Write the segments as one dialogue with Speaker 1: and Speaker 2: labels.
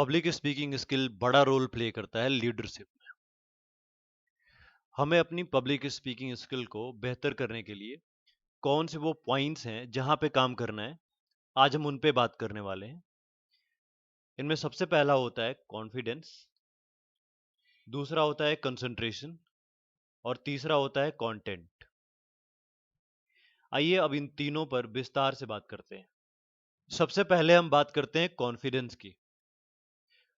Speaker 1: Public speaking skill बड़ा role play करता है लीडरशिप में। हमें अपनी पब्लिक स्पीकिंग स्किल को बेहतर करने के लिए कौन से वो पॉइंट्स हैं जहां पे काम करना है, आज हम उन पे बात करने वाले हैं। इनमें सबसे पहला होता है कॉन्फिडेंस, दूसरा होता है कंसंट्रेशन और तीसरा होता है कंटेंट। आइए अब इन तीनों पर विस्तार से बात करते हैं। सबसे पहले हम बात करते हैं कॉन्फिडेंस की।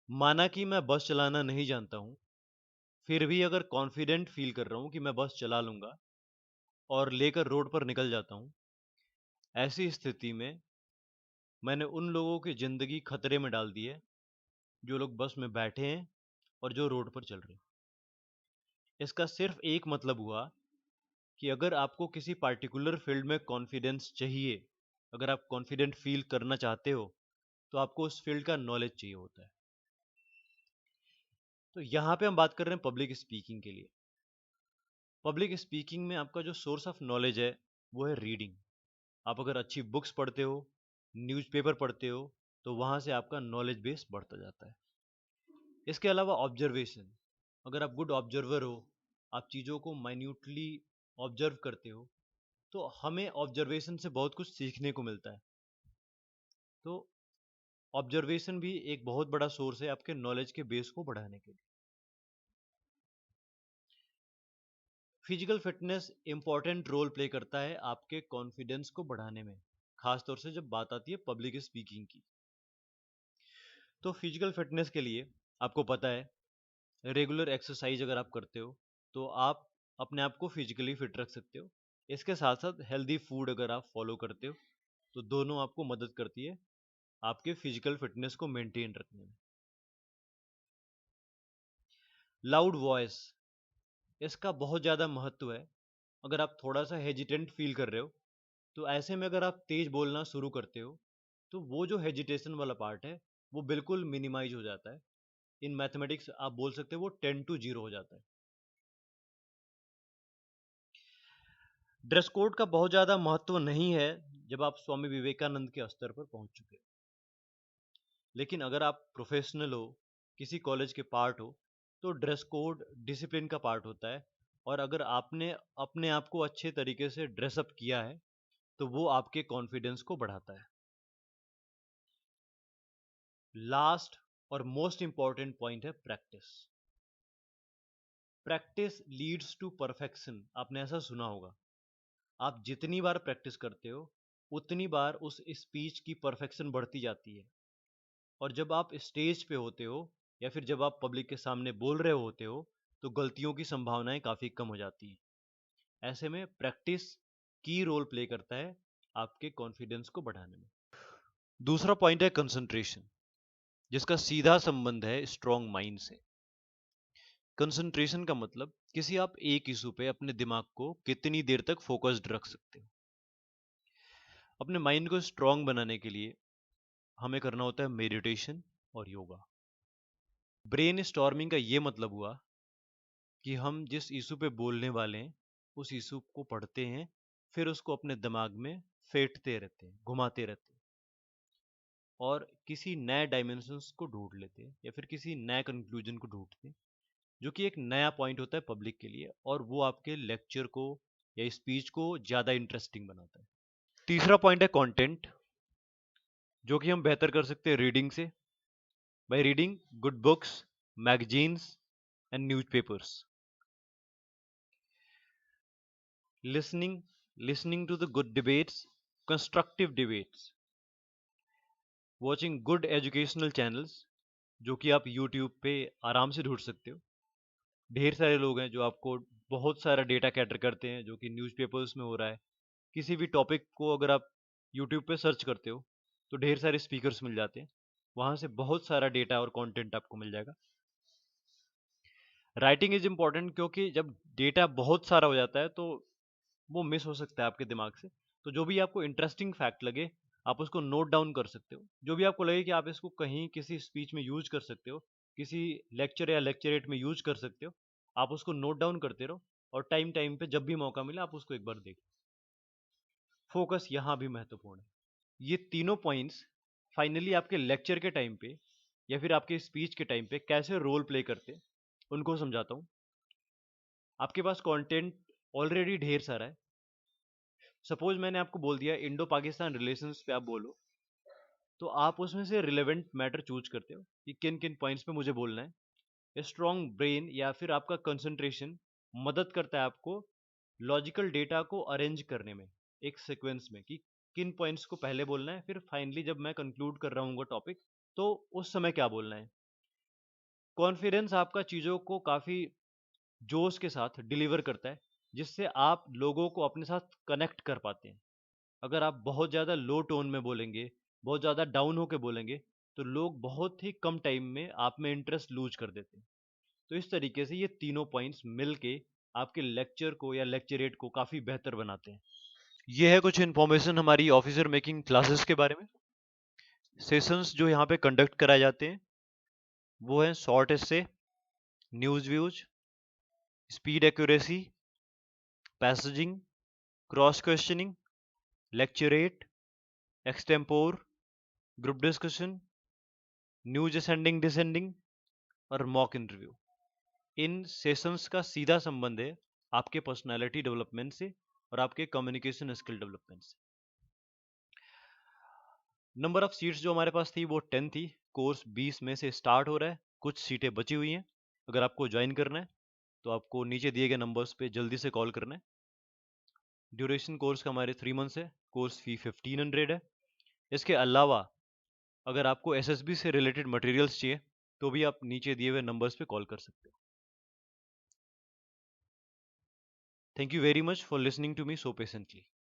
Speaker 1: माना कि मैं बस चलाना नहीं जानता हूं, फिर भी अगर कॉन्फिडेंट फील कर रहा हूं कि मैं बस चला लूंगा और लेकर रोड पर निकल जाता हूं, ऐसी स्थिति में मैंने उन लोगों की जिंदगी खतरे में डाल दी है जो लोग बस में बैठे हैं और जो रोड पर चल रहे हैं। इसका सिर्फ एक मतलब हुआ कि अगर आपको किसी पार्टिकुलर फील्ड में कॉन्फिडेंस चाहिए, अगर आप कॉन्फिडेंट फील करना चाहते हो, तो आपको उस फील्ड का नॉलेज चाहिए होता है। तो यहाँ पे हम बात कर रहे हैं पब्लिक स्पीकिंग के लिए। पब्लिक स्पीकिंग में आपका जो सोर्स ऑफ नॉलेज है वो है रीडिंग। आप अगर अच्छी बुक्स पढ़ते हो, न्यूज़पेपर पढ़ते हो, तो वहाँ से आपका नॉलेज बेस बढ़ता जाता है। इसके अलावा ऑब्जर्वेशन, अगर आप गुड ऑब्जर्वर हो, आप चीज़ों को माइन्यूटली ऑब्जर्व करते हो, तो हमें ऑब्जर्वेशन से बहुत कुछ सीखने को मिलता है। तो ऑब्जर्वेशन भी एक बहुत बड़ा सोर्स है आपके नॉलेज के बेस को बढ़ाने के लिए। Physical fitness important role play करता है आपके कॉन्फिडेंस को बढ़ाने में, खासतौर से जब बात आती है पब्लिक स्पीकिंग की। तो फिजिकल फिटनेस के लिए आपको पता है रेगुलर एक्सरसाइज अगर आप करते हो तो आप अपने आप को फिजिकली फिट रख सकते हो। इसके साथ साथ हेल्दी फूड अगर आप फॉलो करते हो तो दोनों आपको मदद करती है आपके फिजिकल फिटनेस को मेंटेन रखने में। लाउड वॉइस, इसका बहुत ज़्यादा महत्व है। अगर आप थोड़ा सा हेजिटेंट फील कर रहे हो, तो ऐसे में अगर आप तेज बोलना शुरू करते हो तो वो जो हेजिटेशन वाला पार्ट है वो बिल्कुल मिनिमाइज हो जाता है। इन मैथमेटिक्स आप बोल सकते हो वो 10 to 0 हो जाता है। ड्रेस कोड का बहुत ज़्यादा महत्व नहीं है जब आप स्वामी विवेकानंद के स्तर पर पहुंच चुके हो, लेकिन अगर आप प्रोफेशनल हो, किसी कॉलेज के पार्ट हो, तो ड्रेस कोड डिसिप्लिन का पार्ट होता है। और अगर आपने अपने आप को अच्छे तरीके से ड्रेसअप किया है तो वो आपके कॉन्फिडेंस को बढ़ाता है। लास्ट और मोस्ट इंपॉर्टेंट पॉइंट है practice. Practice leads to perfection, आपने ऐसा सुना होगा। आप जितनी बार प्रैक्टिस करते हो उतनी बार उस स्पीच की परफेक्शन बढ़ती जाती है। और जब आप स्टेज पे होते हो या फिर जब आप पब्लिक के सामने बोल रहे होते हो तो गलतियों की संभावनाएं काफ़ी कम हो जाती हैं। ऐसे में प्रैक्टिस की रोल प्ले करता है आपके कॉन्फिडेंस को बढ़ाने में। दूसरा पॉइंट है कंसंट्रेशन, जिसका सीधा संबंध है स्ट्रॉन्ग माइंड से। कंसंट्रेशन का मतलब किसी आप एक इशू पे अपने दिमाग को कितनी देर तक फोकस्ड रख सकते हो। अपने माइंड को स्ट्रॉन्ग बनाने के लिए हमें करना होता है मेडिटेशन और योगा। ब्रेन स्टॉर्मिंग का ये मतलब हुआ कि हम जिस इशू पे बोलने वाले हैं उस इशू को पढ़ते हैं, फिर उसको अपने दिमाग में फेंटते रहते हैं, घुमाते रहते हैं और किसी नए डायमेंशंस को ढूंढ लेते हैं या फिर किसी नए कंक्लूजन को ढूंढते हैं, जो कि एक नया पॉइंट होता है पब्लिक के लिए और वो आपके लेक्चर को या स्पीच को ज़्यादा इंटरेस्टिंग बनाता है। तीसरा पॉइंट है कंटेंट, जो कि हम बेहतर कर सकते हैं रीडिंग से, by reading good books, magazines and newspapers. Listening to the good debates, constructive debates, watching good educational channels, जो कि आप YouTube पे आराम से ढूंढ सकते हो। ढेर सारे लोग हैं जो आपको बहुत सारा डेटा कैटर करते हैं जो कि न्यूज़पेपर्स में हो रहा है। किसी भी टॉपिक को अगर आप YouTube पे सर्च करते हो तो ढेर सारे स्पीकर्स मिल जाते हैं, वहाँ से बहुत सारा डेटा और कंटेंट आपको मिल जाएगा। राइटिंग इज इम्पॉर्टेंट क्योंकि जब डेटा बहुत सारा हो जाता है तो वो मिस हो सकता है आपके दिमाग से। तो जो भी आपको इंटरेस्टिंग फैक्ट लगे आप उसको नोट डाउन कर सकते हो। जो भी आपको लगे कि आप इसको कहीं किसी स्पीच में यूज कर सकते हो, किसी लेक्चर या लेक्चरेट में यूज कर सकते हो, आप उसको नोट डाउन करते रहो और टाइम टाइम पे जब भी मौका मिले आप उसको एक बार देखो। फोकस यहाँ भी महत्वपूर्ण है। ये तीनों पॉइंट्स फाइनली आपके लेक्चर के टाइम पे या फिर आपके स्पीच के टाइम पे कैसे रोल प्ले करते हैं उनको समझाता हूँ। आपके पास कंटेंट ऑलरेडी ढेर सारा है। सपोज मैंने आपको बोल दिया इंडो पाकिस्तान रिलेशंस पे आप बोलो, तो आप उसमें से रिलेवेंट मैटर चूज करते हो कि किन किन पॉइंट्स पे मुझे बोलना है। स्ट्रॉन्ग ब्रेन या फिर आपका कंसंट्रेशन मदद करता है आपको लॉजिकल डेटा को अरेंज करने में एक सीक्वेंस में कि किन पॉइंट्स को पहले बोलना है, फिर फाइनली जब मैं कंक्लूड कर रहा हूँ टॉपिक तो उस समय क्या बोलना है। कॉन्फिडेंस आपका चीज़ों को काफ़ी जोश के साथ डिलीवर करता है, जिससे आप लोगों को अपने साथ कनेक्ट कर पाते हैं। अगर आप बहुत ज़्यादा लो टोन में बोलेंगे, बहुत ज़्यादा डाउन होके बोलेंगे, तो लोग बहुत ही कम टाइम में आप में इंटरेस्ट लूज कर देते हैं। तो इस तरीके से ये तीनों पॉइंट्स मिलके आपके लेक्चर को या लेक्चरेट को काफ़ी बेहतर बनाते हैं। ये है कुछ इन्फॉर्मेशन हमारी ऑफिसर मेकिंग क्लासेस के बारे में। सेशंस जो यहाँ पे कंडक्ट कराए जाते हैं वो हैं short essay, news views, speed accuracy, passaging, cross questioning, lecturette, extempore, group discussion, news ascending descending और मॉक इंटरव्यू। इन सेशंस का सीधा संबंध है आपके पर्सनालिटी डेवलपमेंट से और आपके कम्युनिकेशन स्किल डेवलपमेंट से। नंबर ऑफ सीट्स जो हमारे पास थी वो 10 थी। कोर्स 20 में से स्टार्ट हो रहा है, कुछ सीटें बची हुई हैं। अगर आपको ज्वाइन करना है तो आपको नीचे दिए गए नंबर्स पे जल्दी से कॉल करना है। ड्यूरेशन कोर्स का हमारे 3 मंथ्स है। कोर्स फी 1500 है। इसके अलावा अगर आपको एसएसबी से रिलेटेड मटेरियल्स चाहिए तो भी आप नीचे दिए हुए नंबर्स पे कॉल कर सकते हो। Thank you very much for listening to me so patiently.